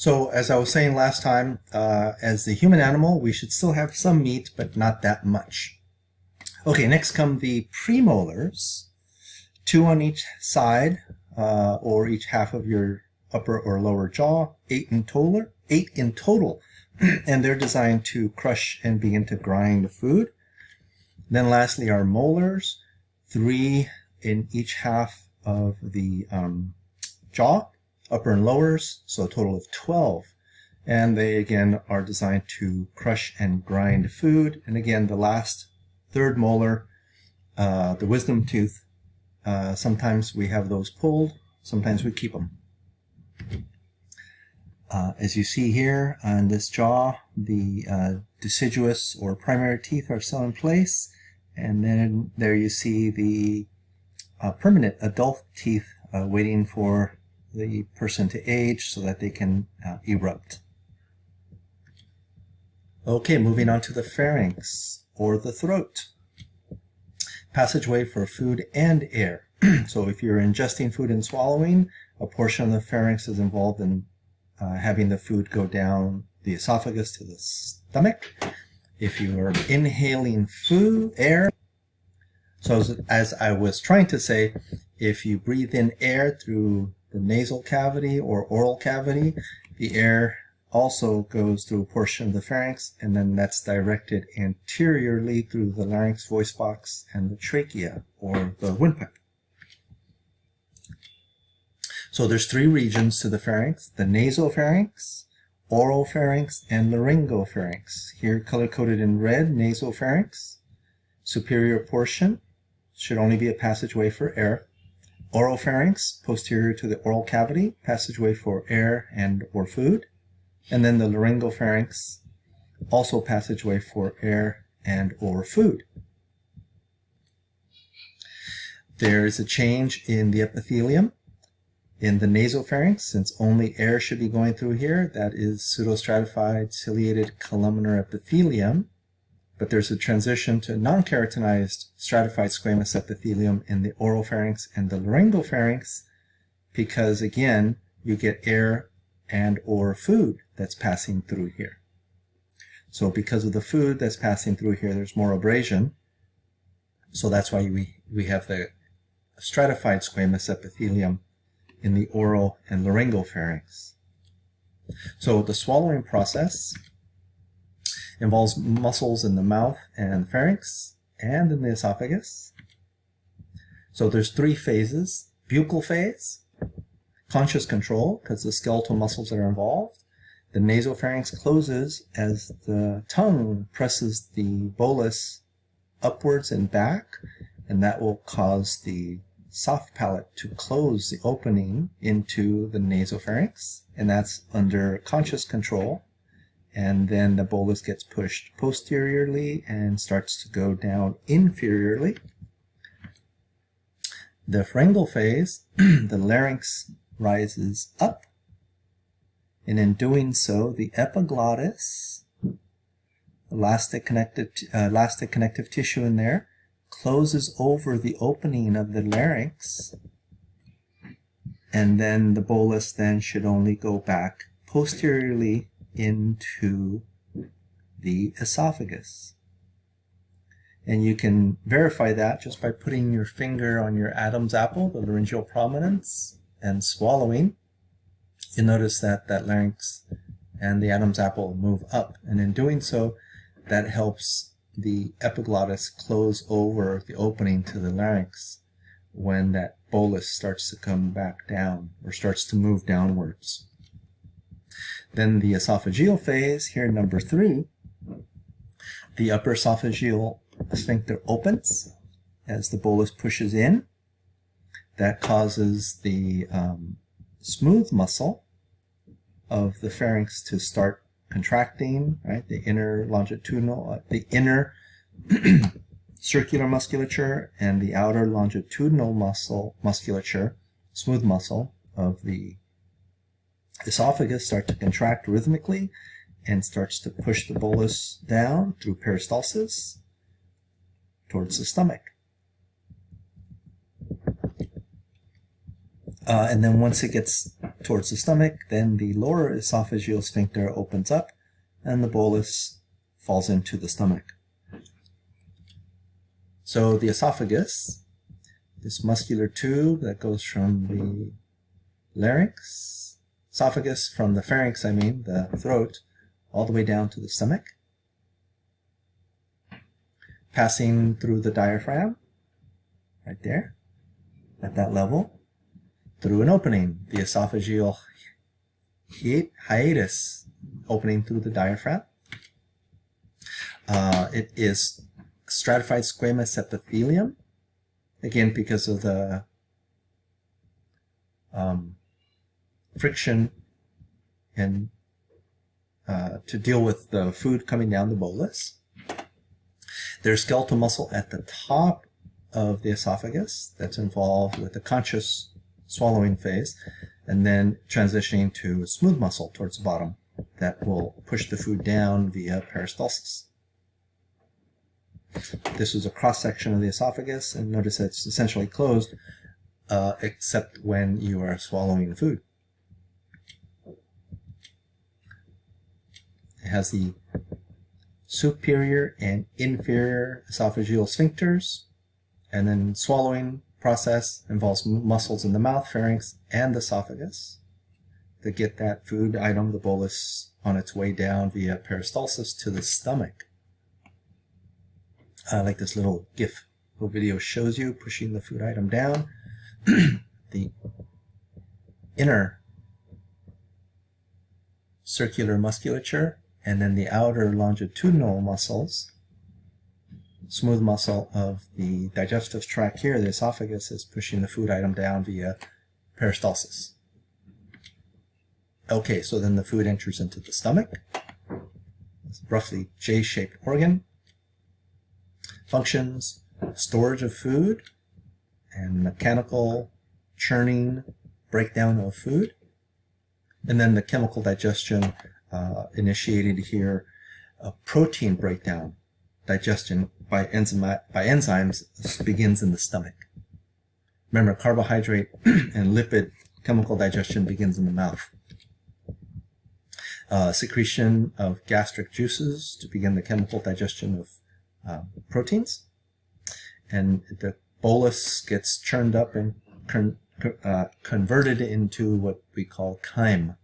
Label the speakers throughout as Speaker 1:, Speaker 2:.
Speaker 1: So as I was saying last time, as the human animal, we should still have some meat, but not that much. Okay, next come the premolars, 2 on each side, or each half of your upper or lower jaw, 8 in total, and they're designed to crush and begin to grind food. Then lastly, our molars, 3 in each half of the jaw, upper and lowers, so a total of 12. And they again are designed to crush and grind food. And again, the last third molar, the wisdom tooth, sometimes we have those pulled, sometimes we keep them. As you see here on this jaw, the deciduous or primary teeth are still in place, and then there you see the permanent adult teeth waiting for the person to age so that they can erupt. Okay, moving on to the pharynx or the throat. Passageway for food and air. So if you're ingesting food and swallowing, a portion of the pharynx is involved in having the food go down the esophagus to the stomach. If you are inhaling air, so as I was trying to say, if you breathe in air through the nasal cavity or oral cavity, the air also goes through a portion of the pharynx, and then that's directed anteriorly through the larynx, voice box, and the trachea or the windpipe. So there's 3 regions to the pharynx: the nasopharynx, oropharynx, and laryngopharynx. Here color-coded in red, nasopharynx. Superior portion should only be a passageway for air. Oropharynx, posterior to the oral cavity, passageway for air and or food. And then the laryngopharynx, also passageway for air and or food. There is a change in the epithelium. In the nasopharynx, since only air should be going through here, that is pseudostratified ciliated columnar epithelium. But there's a transition to non-keratinized stratified squamous epithelium in the oropharynx and the laryngopharynx, because again, you get air and or food that's passing through here. So because of the food that's passing through here, there's more abrasion. So that's why we have the stratified squamous epithelium in the oral and laryngopharynx. So the swallowing process involves muscles in the mouth and pharynx and in the esophagus. So there's 3 phases: buccal phase, conscious control, because the skeletal muscles are involved. The nasopharynx closes as the tongue presses the bolus upwards and back, and that will cause the soft palate to close the opening into the nasopharynx, and that's under conscious control. And then the bolus gets pushed posteriorly and starts to go down inferiorly. The pharyngeal phase, the larynx rises up, and in doing so, the epiglottis, elastic connective tissue in there, closes over the opening of the larynx, and then the bolus then should only go back posteriorly into the esophagus. And you can verify that just by putting your finger on your Adam's apple, the laryngeal prominence, and swallowing. You notice that that larynx and the Adam's apple move up, and in doing so, that helps the epiglottis close over the opening to the larynx when that bolus starts to come back down or starts to move downwards. Then the esophageal phase, here number 3, the upper esophageal sphincter opens as the bolus pushes in. That causes the smooth muscle of the pharynx to start contracting, right? The inner longitudinal, the inner circular musculature and the outer longitudinal musculature, smooth muscle of the esophagus start to contract rhythmically and starts to push the bolus down through peristalsis towards the stomach. And then once it gets towards the stomach, then the lower esophageal sphincter opens up and the bolus falls into the stomach. So the esophagus, this muscular tube that goes from the larynx, esophagus, from the pharynx, the throat, all the way down to the stomach, passing through the diaphragm, right there, at that level, through an opening, the esophageal hiatus, opening through the diaphragm. It is stratified squamous epithelium, again because of the friction and to deal with the food coming down the bolus. There's skeletal muscle at the top of the esophagus that's involved with the conscious swallowing phase, and then transitioning to smooth muscle towards the bottom that will push the food down via peristalsis. This is a cross-section of the esophagus, and notice that it's essentially closed except when you are swallowing food. It has the superior and inferior esophageal sphincters, and then swallowing process involves muscles in the mouth, pharynx, and esophagus to get that food item, the bolus, on its way down via peristalsis to the stomach. Like this little GIF, little video shows you pushing the food item down. The inner circular musculature and then the outer longitudinal muscles, smooth muscle of the digestive tract here, the esophagus, is pushing the food item down via peristalsis. Okay, so then the food enters into the stomach. It's a roughly J-shaped organ. Functions: storage of food and mechanical churning, breakdown of food. And then the chemical digestion initiated here, protein breakdown, digestion by enzymes begins in the stomach. Remember, carbohydrate and lipid chemical digestion begins in the mouth. Secretion of gastric juices to begin the chemical digestion of proteins. And the bolus gets churned up and converted into what we call chyme.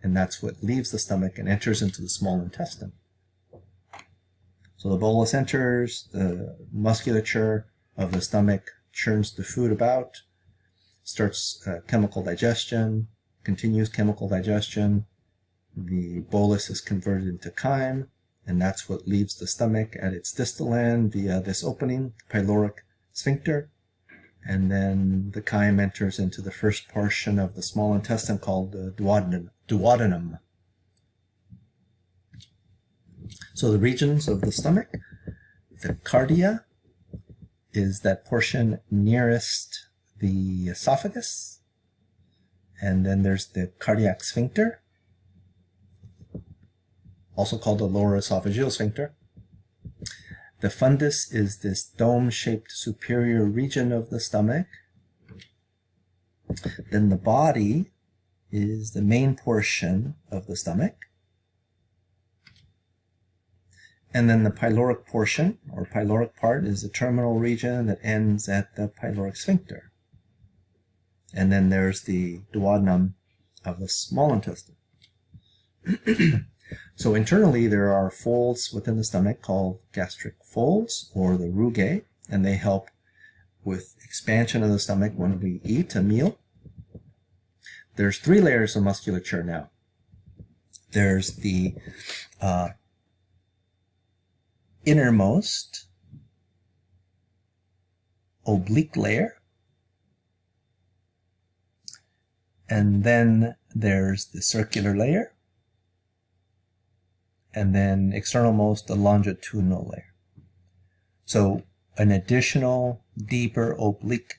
Speaker 1: And that's what leaves the stomach and enters into the small intestine. So the bolus enters, the musculature of the stomach churns the food about, starts chemical digestion, continues chemical digestion. The bolus is converted into chyme, and that's what leaves the stomach at its distal end via this opening, pyloric sphincter. And then the chyme enters into the first portion of the small intestine called the duodenum. So the regions of the stomach: the cardia is that portion nearest the esophagus, and then there's the cardiac sphincter, also called the lower esophageal sphincter. The fundus is this dome-shaped superior region of the stomach. Then the body is the main portion of the stomach. And then the pyloric portion, or pyloric part, is the terminal region that ends at the pyloric sphincter. And then there's the duodenum of the small intestine. So internally there are folds within the stomach called gastric folds, or the rugae, and they help with expansion of the stomach when we eat a meal. There's 3 layers of musculature now. There's the innermost oblique layer, and then there's the circular layer, and then externalmost the longitudinal layer. So an additional deeper oblique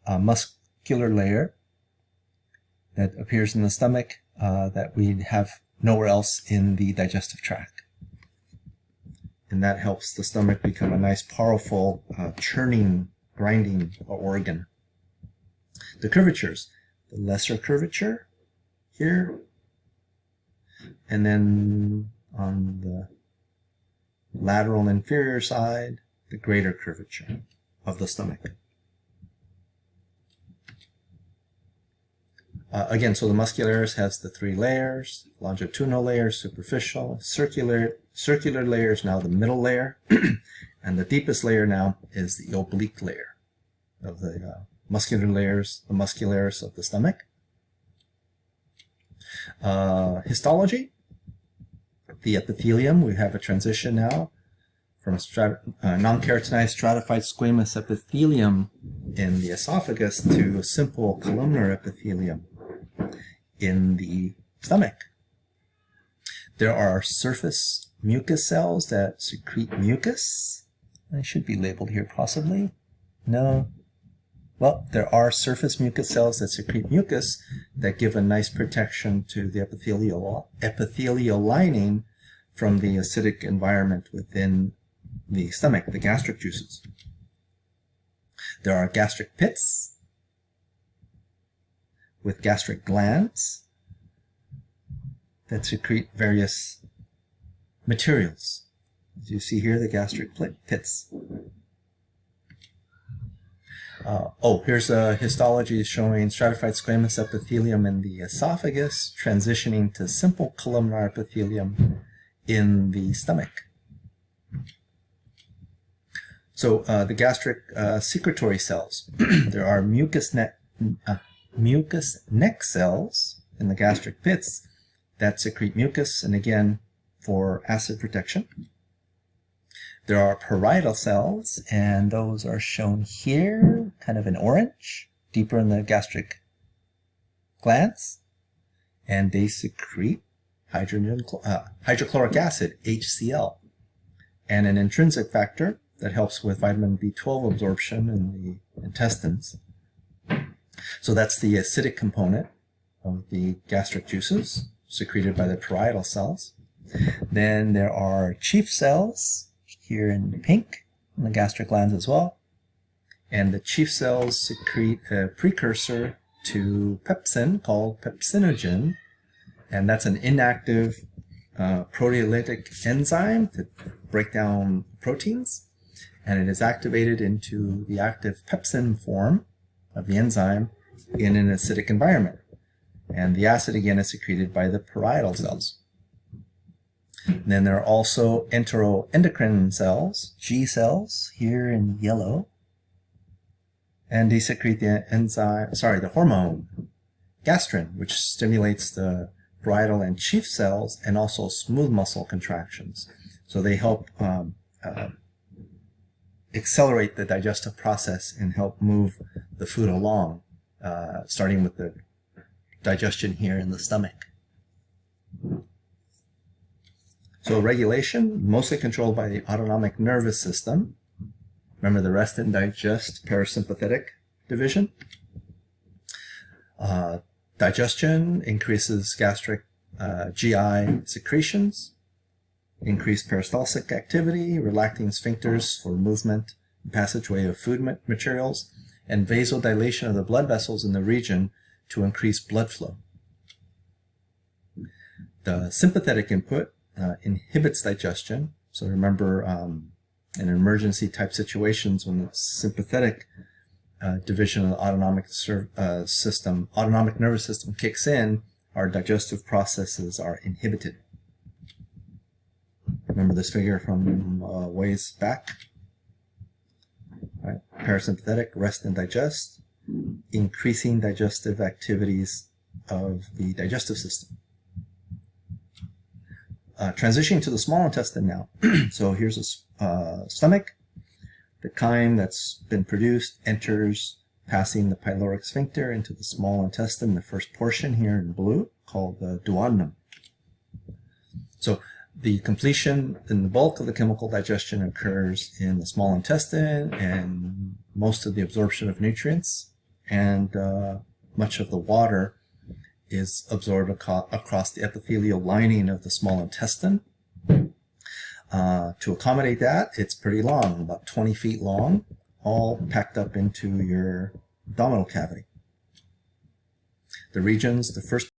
Speaker 1: muscular layer that appears in the stomach that we have nowhere else in the digestive tract. And that helps the stomach become a nice, powerful, churning, grinding organ. The curvatures: the lesser curvature here, and then on the lateral and inferior side, the greater curvature of the stomach. Again, so the muscularis has the three layers: longitudinal layer, superficial, circular layer is now the middle layer, and the deepest layer now is the oblique layer of the muscular layers, the muscularis of the stomach. Histology, the epithelium, we have a transition now from a non-keratinized stratified squamous epithelium in the esophagus to a simple columnar epithelium in the stomach. There are surface mucus cells that secrete mucus. They should be labeled here possibly. No. Well, there are surface mucus cells that secrete mucus that give a nice protection to the epithelial lining from the acidic environment within the stomach, the gastric juices. There are gastric pits with gastric glands that secrete various materials. As you see here, the gastric pits. Here's a histology showing stratified squamous epithelium in the esophagus transitioning to simple columnar epithelium in the stomach. So the gastric secretory cells. There are mucus neck cells in the gastric pits that secrete mucus, and again, for acid protection. There are parietal cells, and those are shown here, kind of in orange, deeper in the gastric glands, and they secrete hydrochloric acid, HCl, and an intrinsic factor that helps with vitamin B12 absorption in the intestines. So that's the acidic component of the gastric juices secreted by the parietal cells. Then there are chief cells here in pink in the gastric glands as well. And the chief cells secrete a precursor to pepsin called pepsinogen. And that's an inactive proteolytic enzyme to break down proteins. And it is activated into the active pepsin form of the enzyme in an acidic environment. And the acid again is secreted by the parietal cells. And then there are also enteroendocrine cells, G cells, here in yellow. And they secrete the hormone gastrin, which stimulates the parietal and chief cells and also smooth muscle contractions. So they help accelerate the digestive process and help move the food along, starting with the digestion here in the stomach. So regulation, mostly controlled by the autonomic nervous system. Remember the rest and digest parasympathetic division. Digestion increases gastric GI secretions, increased peristaltic activity, relaxing sphincters for movement and passageway of food materials, and vasodilation of the blood vessels in the region to increase blood flow. The sympathetic input inhibits digestion. So remember, in emergency type situations, when the sympathetic division of the autonomic nervous system kicks in, our digestive processes are inhibited. Remember this figure from ways back? Right. Parasympathetic, rest and digest, increasing digestive activities of the digestive system. Transitioning to the small intestine now. So here's a stomach. The chyme that's been produced enters, passing the pyloric sphincter into the small intestine, the first portion here in blue, called the duodenum. So the completion and the bulk of the chemical digestion occurs in the small intestine, and most of the absorption of nutrients and much of the water is absorbed across the epithelial lining of the small intestine. To accommodate that, it's pretty long, about 20 feet long, all packed up into your abdominal cavity. The regions, the first